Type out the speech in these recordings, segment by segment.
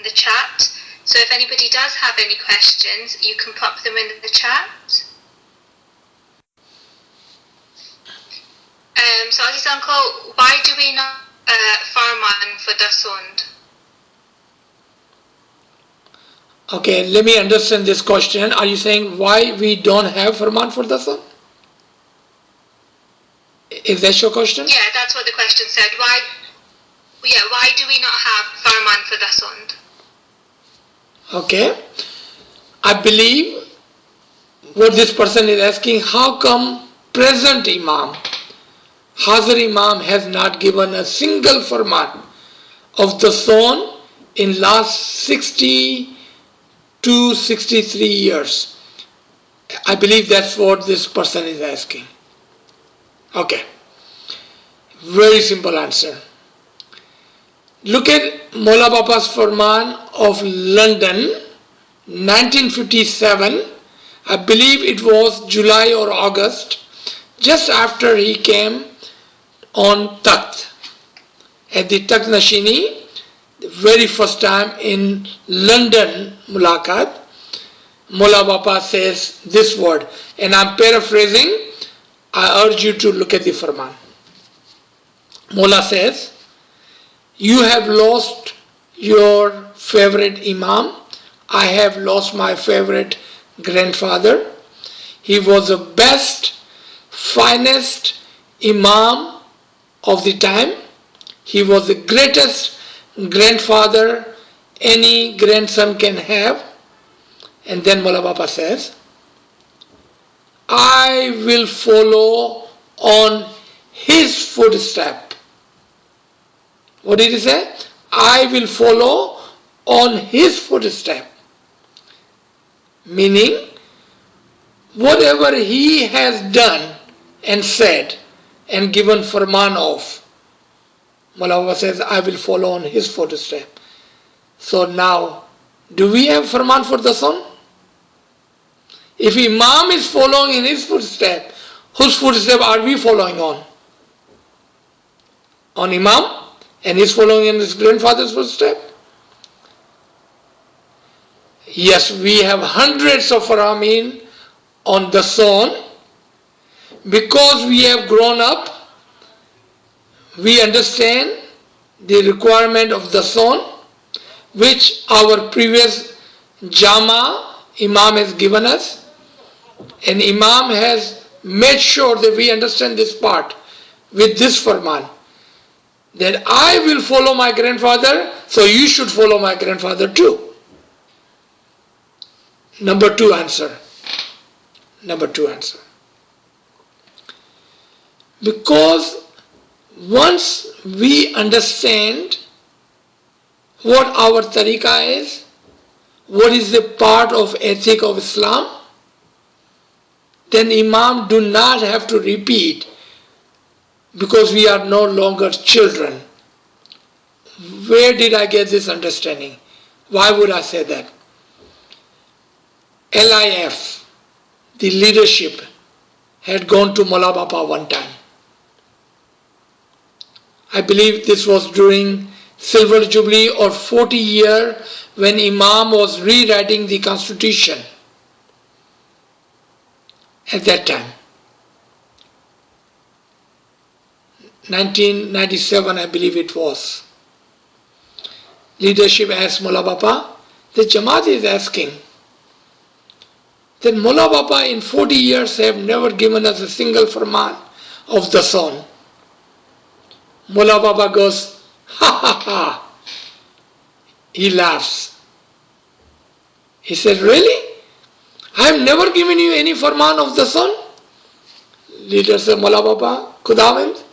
the chat. So if anybody does have any questions, you can pop them in the chat. So Aziz Uncle, why do we not farman for Dasond? Okay, let me understand this question. Are you saying why we don't have farman for Dasond? Is that your question? Yeah, that's what the question said. Why do we not have farman for Dasond? Okay. I believe what this person is asking, how come present Imam, Hazir Imam, has not given a single farman of Dasond in last 60 to 63 years? I believe that's what this person is asking. Okay. Very simple answer. Look at Mola Bapa's Farman of London, 1957. I believe it was July or August, just after he came on Takht. At the Takht Nashini, the very first time in London Mulaqat, Mola Bapa says this word, and I'm paraphrasing. I urge you to look at the Farman. Mola says, "You have lost your favorite Imam. I have lost my favorite grandfather. He was the best, finest Imam of the time. He was the greatest grandfather any grandson can have." And then Mola Bapa says, "I will follow on his footstep." What did he say? I will follow on his footstep. Meaning, whatever he has done and said and given farman of, Mola Baba says, I will follow on his footstep. So now, do we have farman for Dasond? If Imam is following in his footstep, whose footstep are we following on? On Imam? And he's following in his grandfather's footstep? Yes, we have hundreds of Faramin on Dasond. Because we have grown up, we understand the requirement of Dasond, which our previous Jama Imam has given us. And Imam has made sure that we understand this part with this Farman, that I will follow my grandfather, so you should follow my grandfather too. Number two answer. Because once we understand what our tariqah is, what is the part of ethic of Islam, then Imam do not have to repeat, because we are no longer children. Where did I get this understanding? Why would I say that? LIF, the leadership, had gone to Mola Bapa one time. I believe this was during Silver Jubilee or 40 year when Imam was rewriting the constitution at that time. 1997, I believe it was. Leadership asked Mola Bapa, the Jamaat is asking, that Mola Bapa in 40 years have never given us a single farman of Dasond. Mola Bapa goes, ha ha ha. He laughs. He said, really? I have never given you any farman of Dasond? Leader said, Mola Bapa, Khudawand,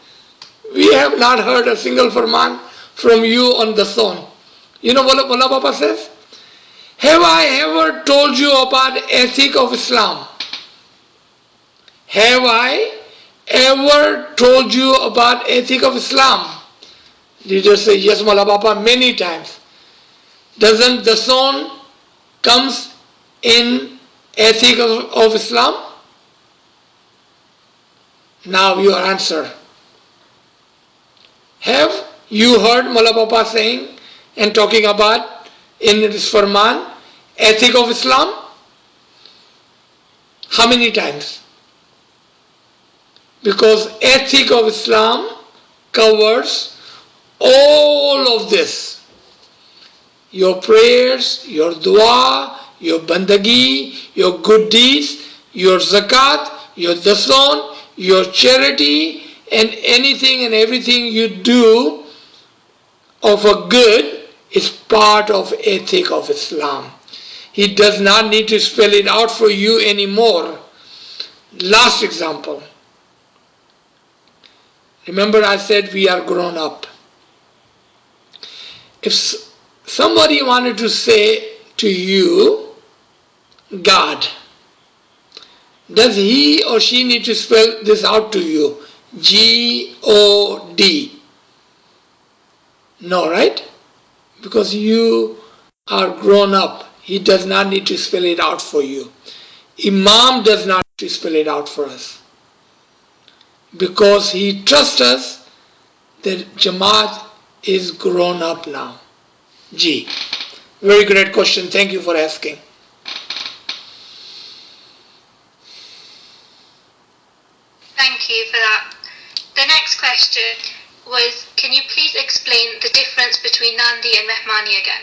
we have not heard a single farman from you on Dasond. You know what Mola Bapa says? Have I ever told you about ethic of Islam? Have I ever told you about ethic of Islam? Leader say, yes, Mola Bapa, many times. Doesn't Dasond comes in ethic of Islam? Now your answer. Have you heard Mola Bapa saying and talking about in this Farman, ethic of Islam? How many times? Because ethic of Islam covers all of this. Your prayers, your dua, your bandagi, your good deeds, your zakat, your dasond, your charity, and anything and everything you do of a good is part of ethic of Islam. He does not need to spell it out for you anymore. Last example. Remember I said we are grown up. If somebody wanted to say to you, God, does he or she need to spell this out to you? G-O-D. No, right? Because you are grown up. He does not need to spell it out for you. Imam does not need to spell it out for us. Because he trusts us that Jamaat is grown up now. G. Very great question. Thank you for asking. Thank you for that. The next question was, can you please explain the difference between Nandi and Mehmani again?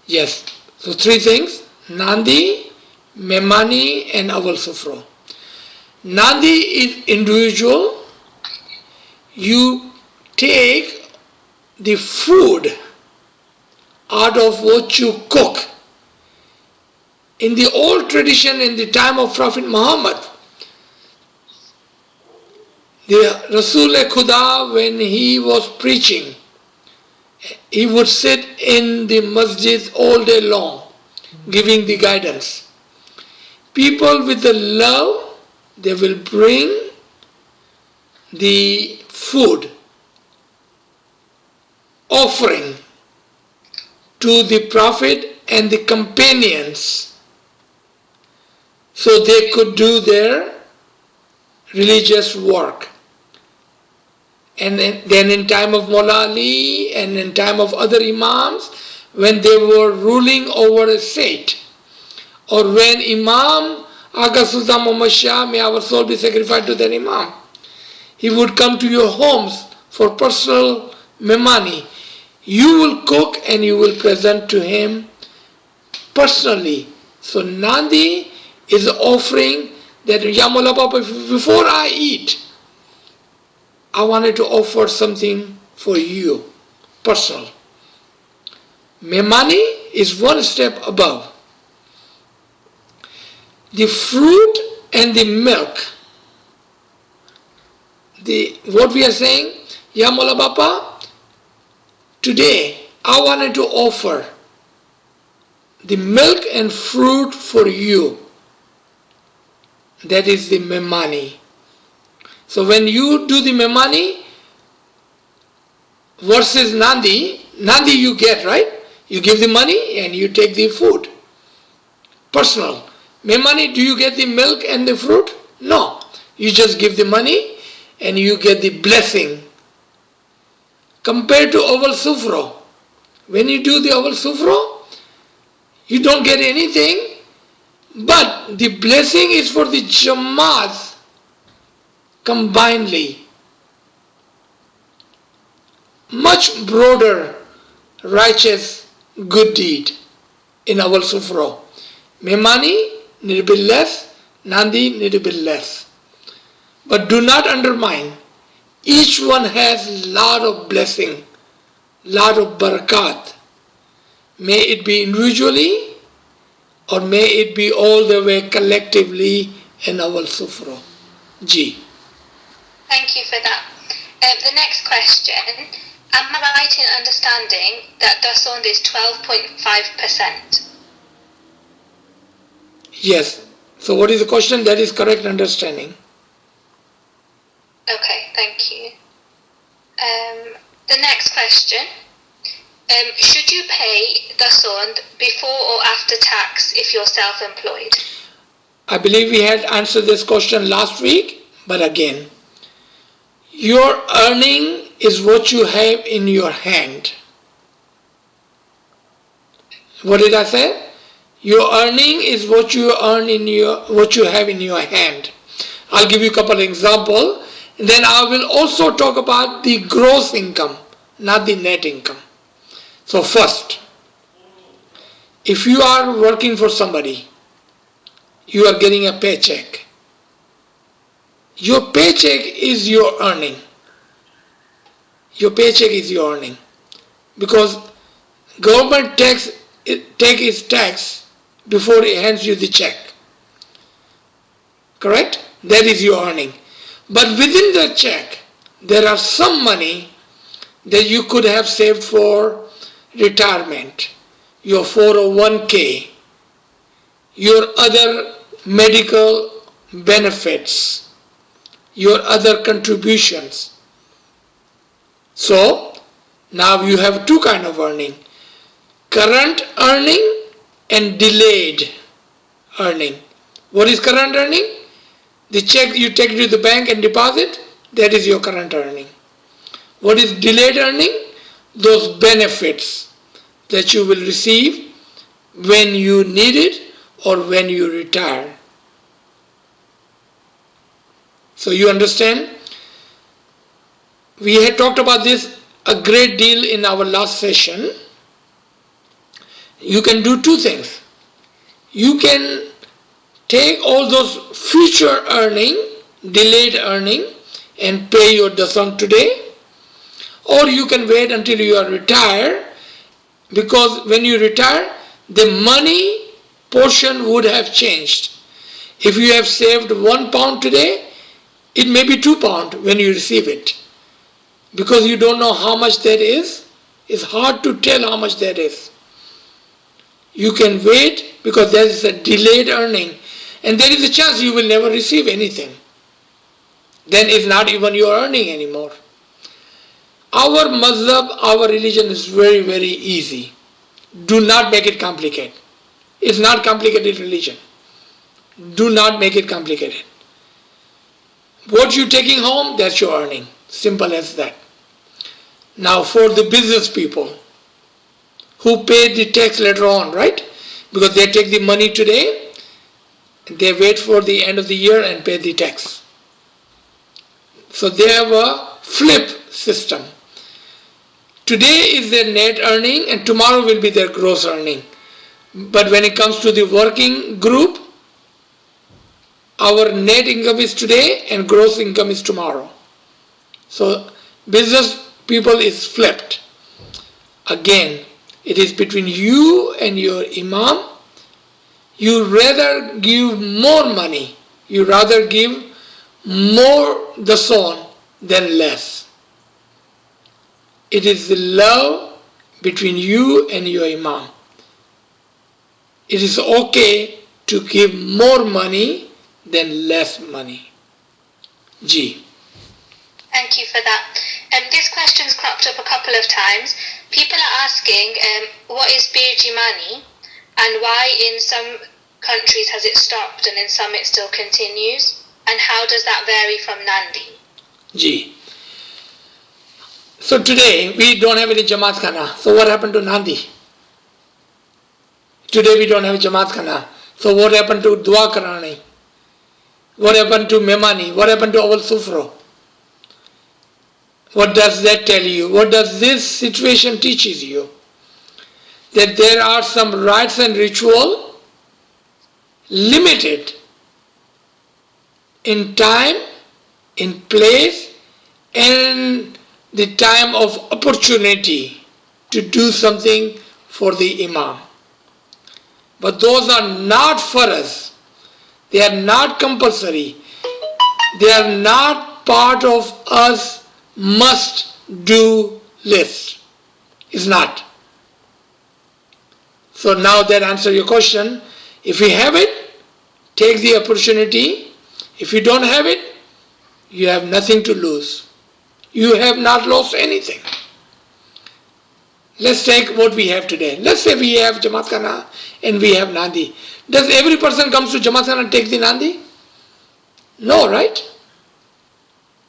Yes. So three things. Nandi, Mehmani and Awal Sufro. Nandi is individual. You take the food out of what you cook. In the old tradition, in the time of Prophet Muhammad, the Rasul-e-Khuda, when he was preaching, he would sit in the masjid all day long, giving the guidance. People with the love, they will bring the food, offering to the Prophet and the companions so they could do their religious work. And then in time of Mawla Ali and in time of other Imams, when they were ruling over a state, or when Imam Aga Sultan Muhammad Shah, may our soul be sacrificed to that Imam, he would come to your homes for personal mehmani. You will cook and you will present to him personally. So Nandi is offering that, Ya Mawla Papa, before I eat, I wanted to offer something for you, personal. Mehmani is one step above. The fruit and the milk. What we are saying, Ya Mawla Papa, today I wanted to offer the milk and fruit for you. That is the mehmani. So when you do the mehmani versus Nandi, Nandi you get, right? You give the money and you take the food. Personal. Mehmani, do you get the milk and the fruit? No. You just give the money and you get the blessing. Compared to Awal Sufro, when you do the Awal Sufro, you don't get anything, but the blessing is for the Jamaat combinedly. Much broader, righteous, good deed in Awal Sufro. Mehmani, need a bit less, Nandi, need a bit less. But do not undermine. Each one has lot of blessing, lot of barakat. May it be individually or may it be all the way collectively in Awal Sufro. G. Thank you for that. The next question, am I right in understanding that Dasond is 12.5%? Yes. So what is the question? That is correct understanding. Okay, thank you. The next question, should you pay Dasond before or after tax if you're self-employed? I believe we had answered this question last week, but again, your earning is what you have in your hand. What did I say? Your earning is what you earn what you have in your hand. I'll give you a couple of examples. Then I will also talk about the gross income, not the net income. So first, if you are working for somebody, you are getting a paycheck. Your paycheck is your earning. Your paycheck is your earning. Because government take its tax before it hands you the check. Correct? That is your earning. But within the check, there are some money that you could have saved for retirement, your 401k, your other medical benefits, your other contributions. So now you have two kinds of earning: current earning and delayed earning. What is current earning? The check you take to the bank and deposit, that is your current earning. What is delayed earning? Those benefits that you will receive when you need it or when you retire. So you understand? We had talked about this a great deal in our last session. You can do two things. You can take all those future earning, delayed earning, and pay your Dasond today, or you can wait until you are retired, because when you retire, the money portion would have changed. If you have saved £1 today, it may be £2 when you receive it. Because you don't know how much that is, it's hard to tell how much that is. You can wait because there is a delayed earning, and there is a chance you will never receive anything. Then it's not even your earning anymore. Our mazhab, our religion is very, very easy. Do not make it complicated. It's not complicated religion. Do not make it complicated. What you're taking home, that's your earning. Simple as that. Now for the business people who pay the tax later on, right? Because they take the money today, they wait for the end of the year and pay the tax. So they have a flip system. Today is their net earning and tomorrow will be their gross earning. But when it comes to the working group, our net income is today and gross income is tomorrow. So business people is flipped. Again, it is between you and your imam. You rather give more money. You rather give more Dasond than less. It is the love between you and your imam. It is okay to give more money than less money. G. Thank you for that. This question's cropped up a couple of times. People are asking what is birjimani and why in some countries has it stopped and in some it still continues, and how does that vary from Nandi? G. So today we don't have any Jamaat Khana. So what happened to Nandi? Today we don't have Jamaat Khana. So what happened to Dua Karani? What happened to Memani? What happened to Awal Sufro? What does that tell you? What does this situation teaches you? That there are some rites and ritual limited in time, in place, and the time of opportunity to do something for the imam. But those are not for us. They are not compulsory. They are not part of us must do list. It's not. So now that answers your question. If you have it, take the opportunity. If you don't have it, you have nothing to lose. You have not lost anything. Let's take what we have today. Let's say we have Jamaat Khana and we have Nandi. Does every person comes to Jamaat Khana and take the Nandi? No, right?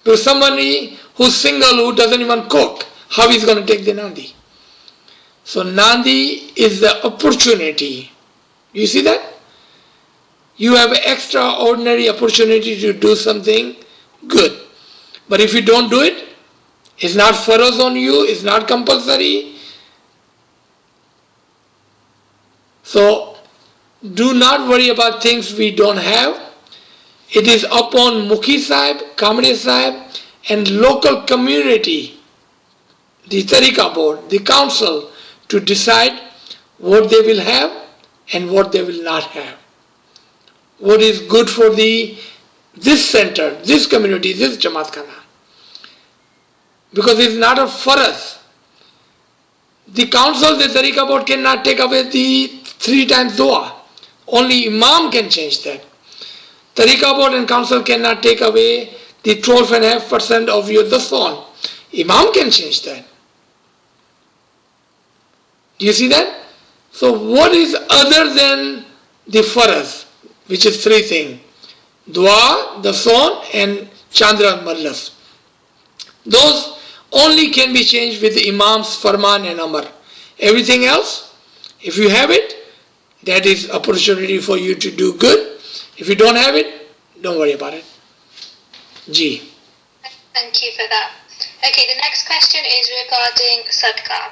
Because somebody who's single, who doesn't even cook, how is going to take the Nandi? So Nandi is the opportunity. You see that? You have an extraordinary opportunity to do something good. But if you don't do it, it's not farz on you, it's not compulsory. So do not worry about things we don't have. It is upon Mukhi Sahib, Kamade Sahib and local community, the tariqah board, the council, to decide what they will have and what they will not have. What is good for this center, this community, this Jamaat Khana. Because it's not a farz. The council, the tariqah board cannot take away the 3 times dua. Only Imam can change that. Tariqah board and council cannot take away the 12.5% of your Dasond. Imam can change that. Do you see that? So what is other than the farz, which is 3 things? Dua, Dasond and Chandra Mallas. Those only can be changed with the Imam's Farman and Amr. Everything else, if you have it, that is opportunity for you to do good. If you don't have it, don't worry about it. G. Thank you for that. Okay, the next question is regarding sadaqah.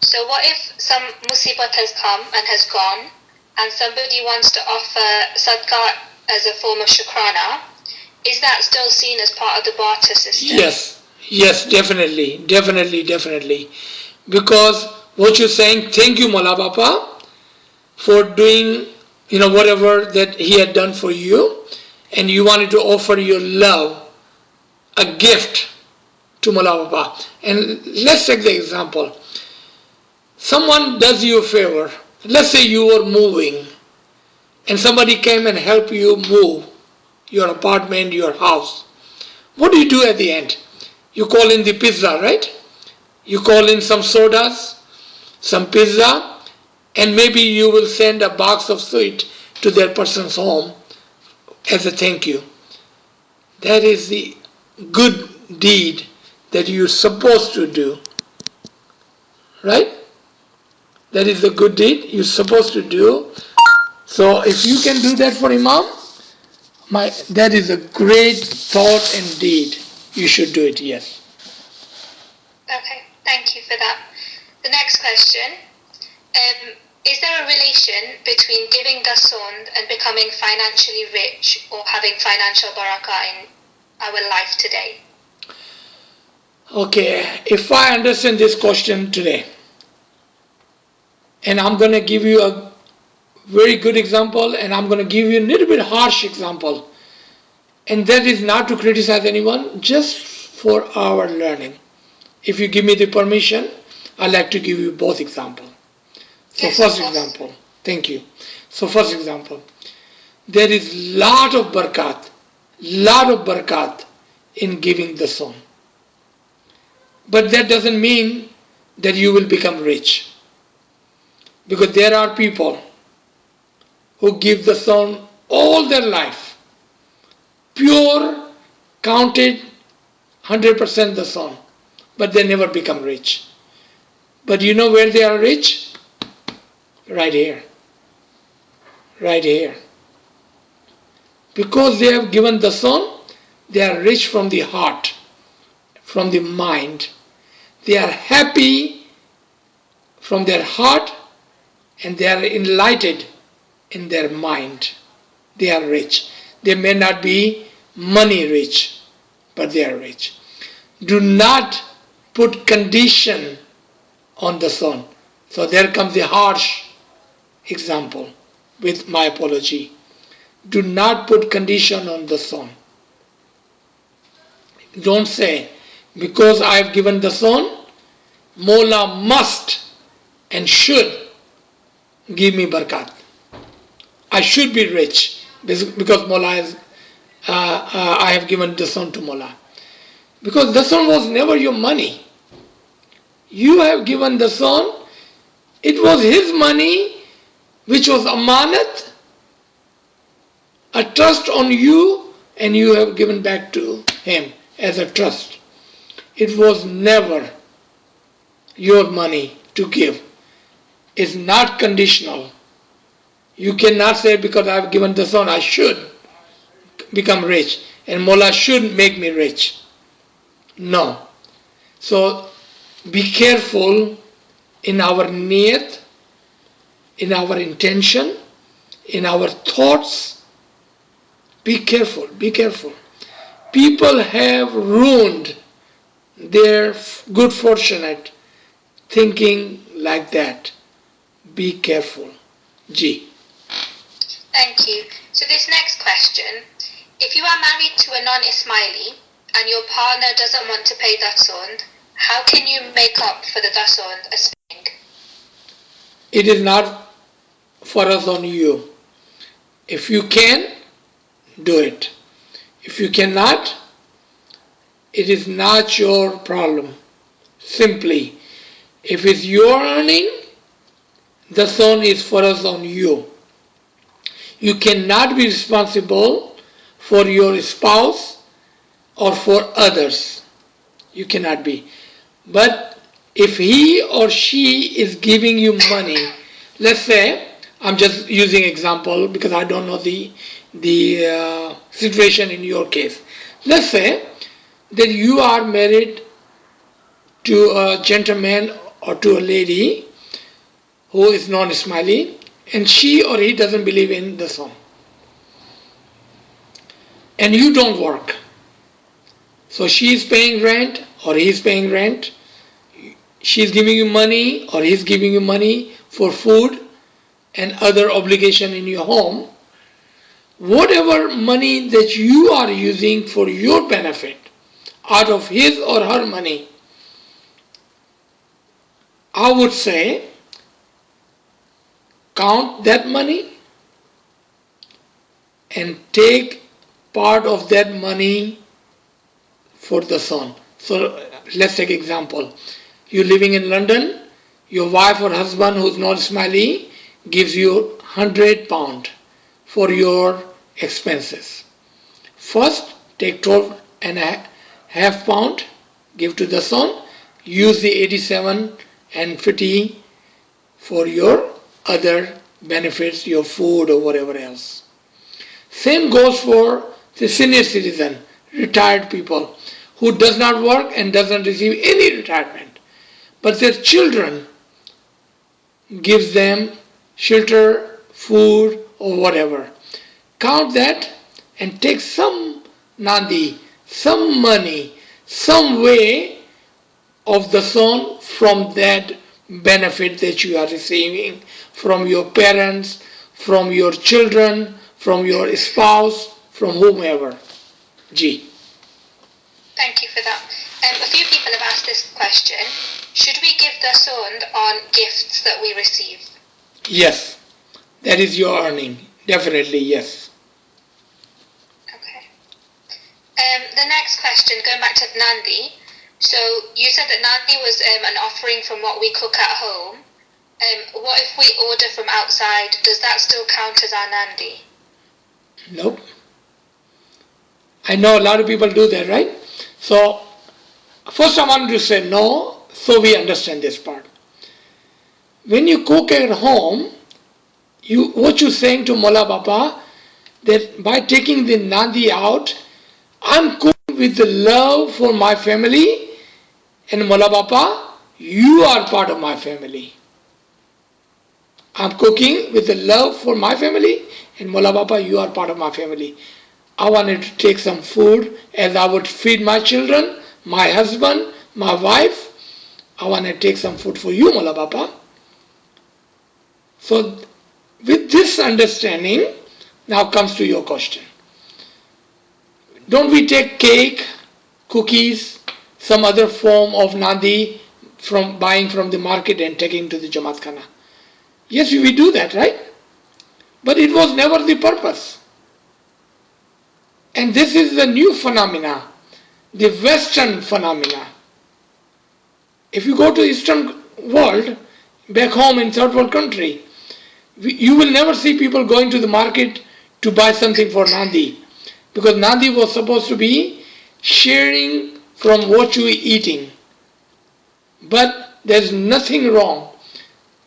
So what if some musibat has come and has gone and somebody wants to offer sadaqah as a form of shukrana? Is that still seen as part of the barter system? Yes, definitely. Because what you're saying, thank you Mawla Bapa for doing, whatever that he had done for you, and you wanted to offer your love, a gift to Mawla Bapa. And let's take the example. Someone does you a favor. Let's say you were moving and somebody came and helped you move your apartment, your house. What do you do at the end? You call in the pizza, right? You call in some sodas, some pizza, and maybe you will send a box of sweet to that person's home as a thank you. That is the good deed that you're supposed to do. Right? That is the good deed you're supposed to do. So if you can do that for Imam, that is a great thought and deed. You should do it, yes. Okay, thank you for that. The next question, is there a relation between giving Dasond and becoming financially rich or having financial barakah in our life today? Okay, if I understand this question today, and I'm going to give you a very good example, and I'm going to give you a little bit harsh example, and that is not to criticize anyone, just for our learning. If you give me the permission, I'd like to give you both examples. So yes, first example, thank you. So first example, there is lot of barakat in giving Dasond. But that doesn't mean that you will become rich. Because there are people who give Dasond all their life, pure, counted, 100% Dasond, but they never become rich. But you know where they are rich? Right here. Right here. Because they have given Dasond, they are rich from the heart, from the mind. They are happy from their heart, and they are enlightened in their mind. They are rich. They may not be money rich, but they are rich. Do not put condition on Dasond. So there comes the harsh example, with my apology. Do not put condition on Dasond. Don't say, because I have given Dasond, Mola must and should give me barakat. I should be rich because Mola is, I have given Dasond to Mola. Because Dasond was never your money. You have given Dasond, it was his money which was amanat, a trust on you, and you have given back to him as a trust. It was never your money to give. is not conditional. You cannot say because I've given Dasond I should become rich and Mullah should make me rich. No. So be careful in our niyat, in our intention, in our thoughts. Be careful, be careful. People have ruined their good fortunate thinking like that. Be careful. G. Thank you. So this next question, if you are married to a non-Ismaili and your partner doesn't want to pay Dasond, how can you make up for the Dasond a spending? It is not for us on you. If you can, do it. If you cannot, it is not your problem. Simply, if it's your earning, Dasond is for us on you. You cannot be responsible for your spouse or for others. You cannot be. But if he or she is giving you money, let's say, I'm just using example because I don't know the situation in your case. Let's say that you are married to a gentleman or to a lady who is non-Ismaili and she or he doesn't believe in the Dasond. And you don't work. So she is paying rent or he is paying rent. She is giving you money or he is giving you money for food and other obligation in your home. Whatever money that you are using for your benefit out of his or her money, I would say count that money and take part of that money for the son. So let's take example. You're living in London, your wife or husband who's not Ismaili gives you £100 for your expenses. First, take 12 and a half pound, give to the son, use the 87 and 50 for your other benefits, your food or whatever else. Same goes for the senior citizen, retired people who does not work and doesn't receive any retirement, but their children gives them shelter, food or whatever. Count that and take some nandi, some money, some way of the son from that benefit that you are receiving from your parents, from your children, from your spouse, from whomever. G. Thank you for that. A few people have asked this question. Should we give Dasond on gifts that we receive? Yes. That is your earning. Definitely yes. Okay. The next question, going back to Nandi. So you said that Nandi was an offering from what we cook at home. What if we order from outside? Does that still count as our Nandi? Nope. I know a lot of people do that, right? So first I want to say no, so we understand this part. When you cook at home, what you're saying to Mullah Baba, that by taking the Nandi out, I'm cooking with the love for my family, and Mullah Baba, you are part of my family. I'm cooking with the love for my family, and Mullah Baba, you are part of my family. I wanted to take some food as I would feed my children, my husband, my wife. I want to take some food for you, Mullah Baba. So with this understanding, now comes to your question. Don't we take cake, cookies, some other form of nandi from buying from the market and taking to the Jamaat Khana? Yes, we do that, right? But it was never the purpose. And this is the new phenomena, the Western phenomena. If you go to Eastern world, back home in third world country, you will never see people going to the market to buy something for Nandi, because Nandi was supposed to be sharing from what you are eating. But there's nothing wrong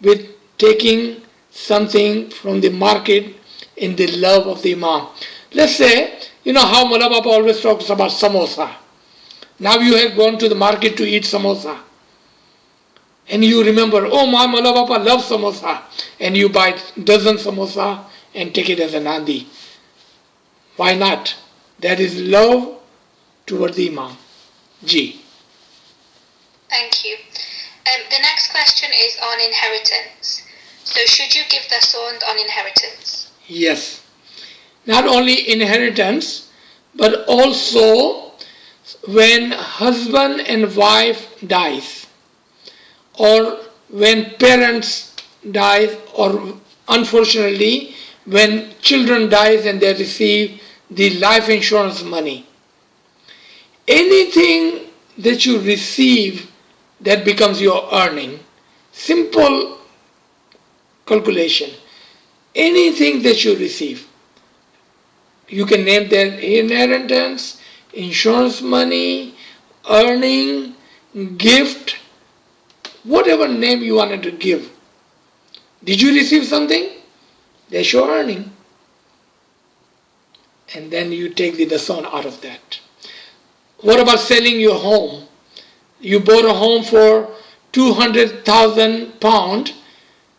with taking something from the market in the love of the Imam. Let's say, you know how Mullah Baba always talks about samosa. Now you have gone to the market to eat samosa. And you remember, oh, my Mullah Baba loves samosa. And you buy dozen samosa and take it as a nandi. Why not? That is love toward the Imam. G. Thank you. The next question is on inheritance. So should you give Dasond on inheritance? Yes. Not only inheritance, but also when husband and wife dies, or when parents die, or unfortunately when children dies and they receive the life insurance money. Anything that you receive that becomes your earning. Simple calculation. Anything that you receive, you can name that inheritance, insurance money, earning, gift, whatever name you wanted to give. Did you receive something? That's your earning. And then you take the Dasond out of that. What about selling your home? You bought a home for £200,000,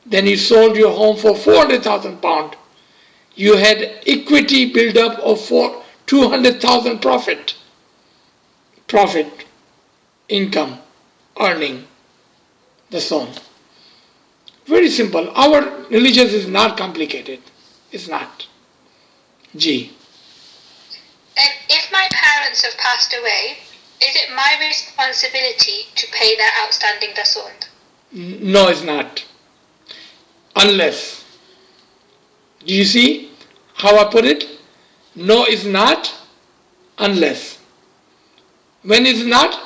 then you sold your home for £400,000. You had equity build up of 200,000 profit, income, earning, Dasond. Very simple. Our religion is not complicated. It's not. G. If my parents have passed away, is it my responsibility to pay their outstanding Dasond? No, it's not. Unless. Do you see how I put it? No, it's not. Unless. When it's not?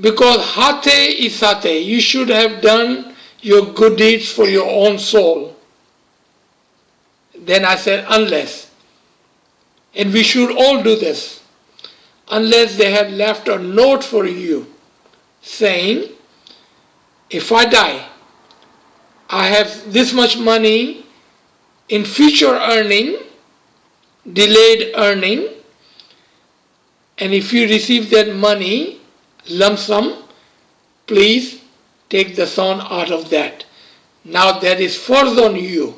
Because hate is sate. You should have done your good deeds for your own soul. Then I said unless. And we should all do this. Unless they have left a note for you saying, if I die, I have this much money in future earning, delayed earning, and if you receive that money, lump sum, please take the Dasond out of that. Now that is forced on you.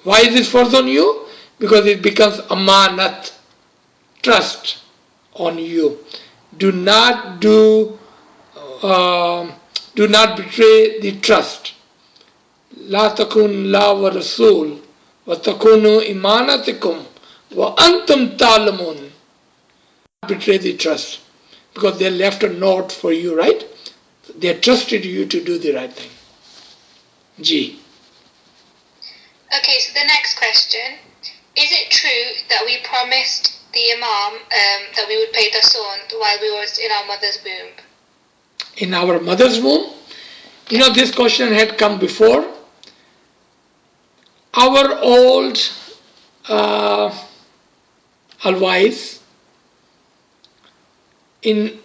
Why is it forced on you? Because it becomes amanat, trust on you. Do not betray the trust. La takun la wa rasul wa takunu imanatikum wa antum ta'lamun. Betray the trust, because they left a note for you, right? They trusted you to do the right thing. G. Okay, so the next question. Is it true that we promised the Imam that we would pay Dasond while we were in our mother's womb? In our mother's womb? You know, this question had come before. Our old ALWAAZ, in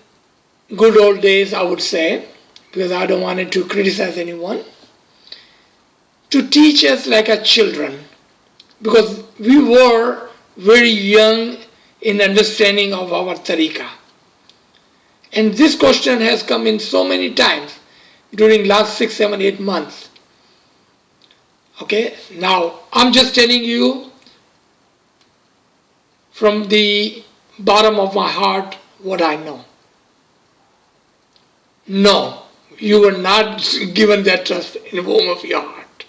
good old days, I would say, because I don't want to criticize anyone, to teach us like a children, because we were very young in understanding of our tariqah. And this question has come in so many times during last 6, 7, 8 months. Okay, now I'm just telling you from the bottom of my heart what I know. No, you were not given that trust in the womb of your heart.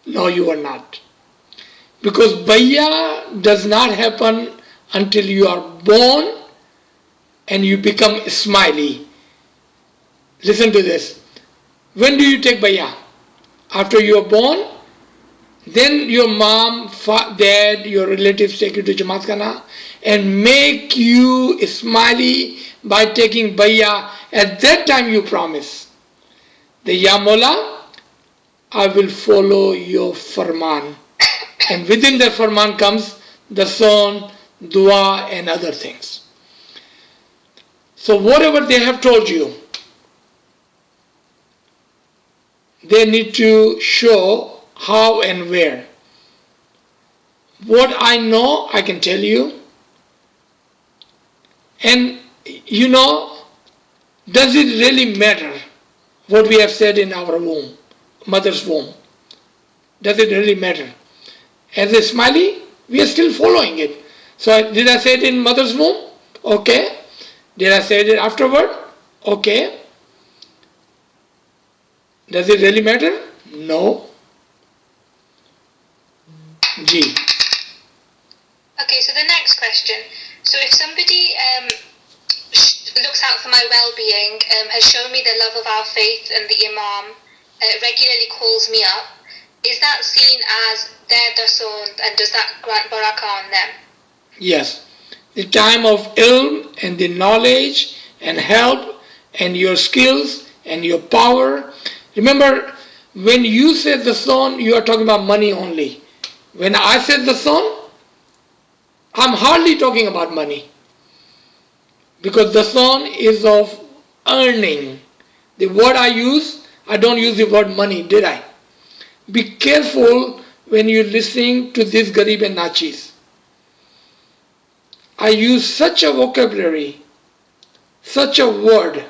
No, you were not. Because bayya does not happen until you are born and you become smiley. Listen to this. When do you take bayya? After you are born? Then your mom, dad, your relatives take you to Jamaat Khana and make you smiley by taking bayya. At that time you promise, the Ya Mola, I will follow your farman. And within that farman comes the Dasond, dua and other things. So whatever they have told you, they need to show how and where. What I know, I can tell you. And does it really matter what we have said in our womb, mother's womb? Does it really matter? As a smiley, we are still following it. So did I say it in mother's womb? Okay. Did I say it afterward? Okay. Does it really matter? No. G. Okay, so the next question. So if somebody looks out for my well-being, has shown me the love of our faith and the Imam, regularly calls me up, is that seen as their Dasond, and does that grant barakah on them? Yes. The time of ilm and the knowledge and help and your skills and your power. Remember, when you said the son, you are talking about money only. When I said the son, I'm hardly talking about money. Because the son is of earning. The word I don't use the word money, did I? Be careful when you're listening to this Garib and Nachis. I use such a vocabulary, such a word.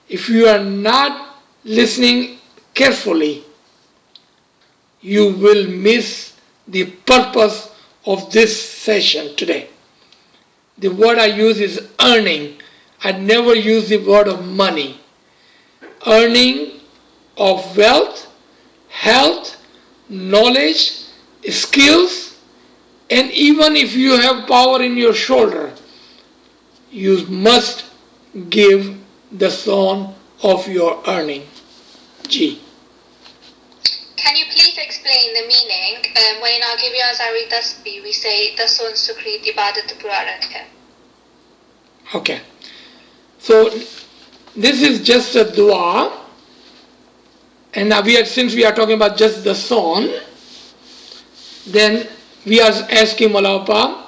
If you are not listening carefully, you will miss the purpose of this session today. The word I use is earning. I never use the word of money. Earning of wealth, health, knowledge, skills, and even if you have power in your shoulder, you must give the son of your earning. G. Can you please explain the meaning when in our Azari Dasbi we say Dasond Sukrit Ibadat Puraraka? Okay. So this is just a dua, and since we are talking about just the son, then we are asking Malapa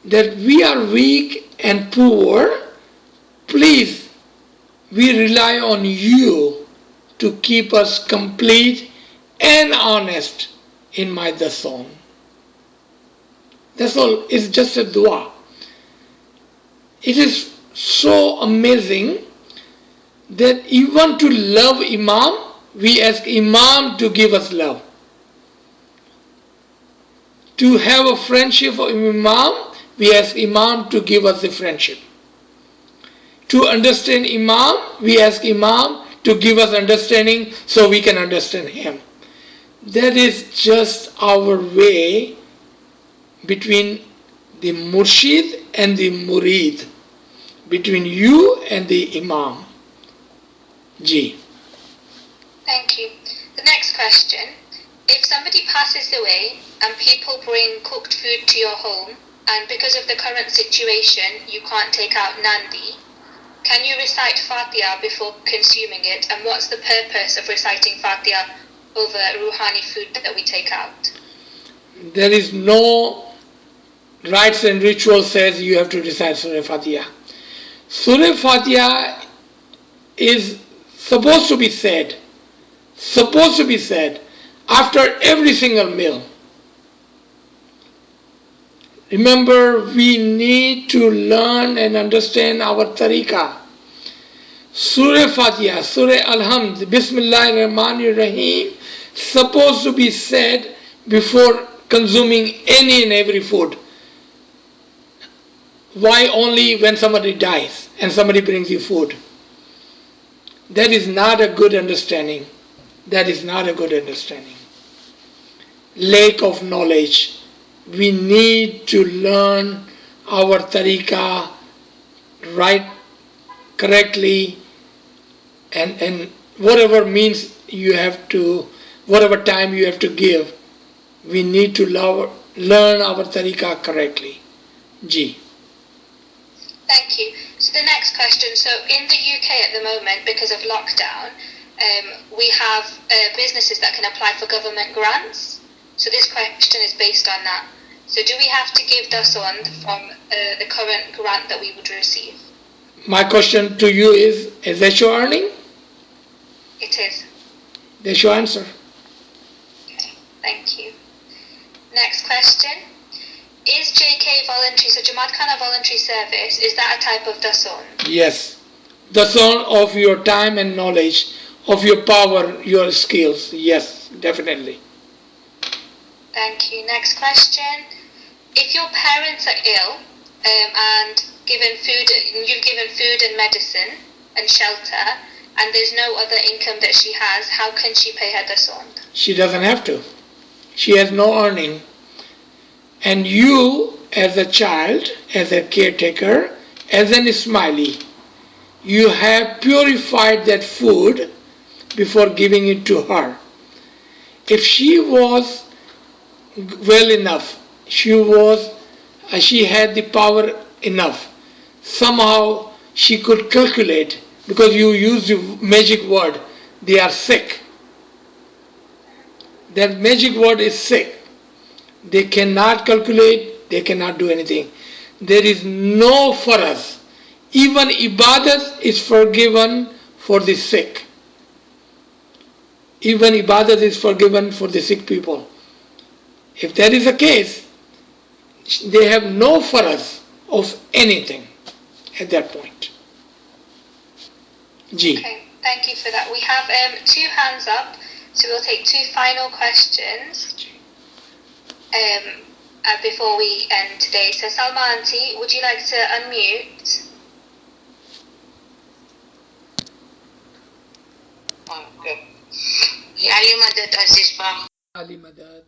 that we are weak and poor. Please, we rely on you to keep us complete and honest in my Dasond. That's all. It's just a dua. It is so amazing that even to love Imam, we ask Imam to give us love. To have a friendship with Imam, we ask Imam to give us the friendship. To understand Imam, we ask Imam to give us understanding so we can understand him. That is just our way between the Murshid and the Murid, between you and the Imam. G. Thank you. The next question. If somebody passes away and people bring cooked food to your home, and because of the current situation you can't take out Nandi, can you recite Fatiha before consuming it, and what's the purpose of reciting Fatiha over Ruhani food that we take out? There is no rites and ritual says you have to recite Surah Fatiha. Surah Fatiha is supposed to be said after every single meal. Remember, we need to learn and understand our tariqah. Surah Fatiha, Surah Alhamd, Bismillahir Rahmanir Rahim, supposed to be said before consuming any and every food. Why only when somebody dies and somebody brings you food? That is not a good understanding. That is not a good understanding. Lack of knowledge. We need to learn our tariqah right, correctly, and whatever means you have to, whatever time you have to give, we need to learn our tariqah correctly. G. Thank you. So the next question. So in the UK at the moment, because of lockdown, we have businesses that can apply for government grants. So this question is based on that. So do we have to give Dasond from the current grant that we would receive? My question to you is that your earning? It is. That's your answer. Okay, thank you. Next question. Is JK voluntary, so Jamaat Khana voluntary service, is that a type of Dasond? Yes. Dasond of your time and knowledge, of your power, your skills. Yes, definitely. Thank you. Next question. If your parents are ill and you've given food and medicine and shelter, and there's no other income that she has, how can she pay her Dasond? She doesn't have to. She has no earning. And you, as a child, as a caretaker, as an Ismaili, you have purified that food before giving it to her. If she was well enough, she had the power enough, somehow she could calculate, because you used the magic word, they are sick. That magic word is sick. They cannot calculate, they cannot do anything. There is no for us. Even ibadat is forgiven for the sick. Even ibadat is forgiven for the sick people. If that is the case, they have no for us of anything at that point. G. Okay, thank you for that. We have 2 hands up, so we'll take 2 final questions before we end today. So Salma Auntie, would you like to unmute? Okay. Ali Madad Aziz Ba. Ali Madad.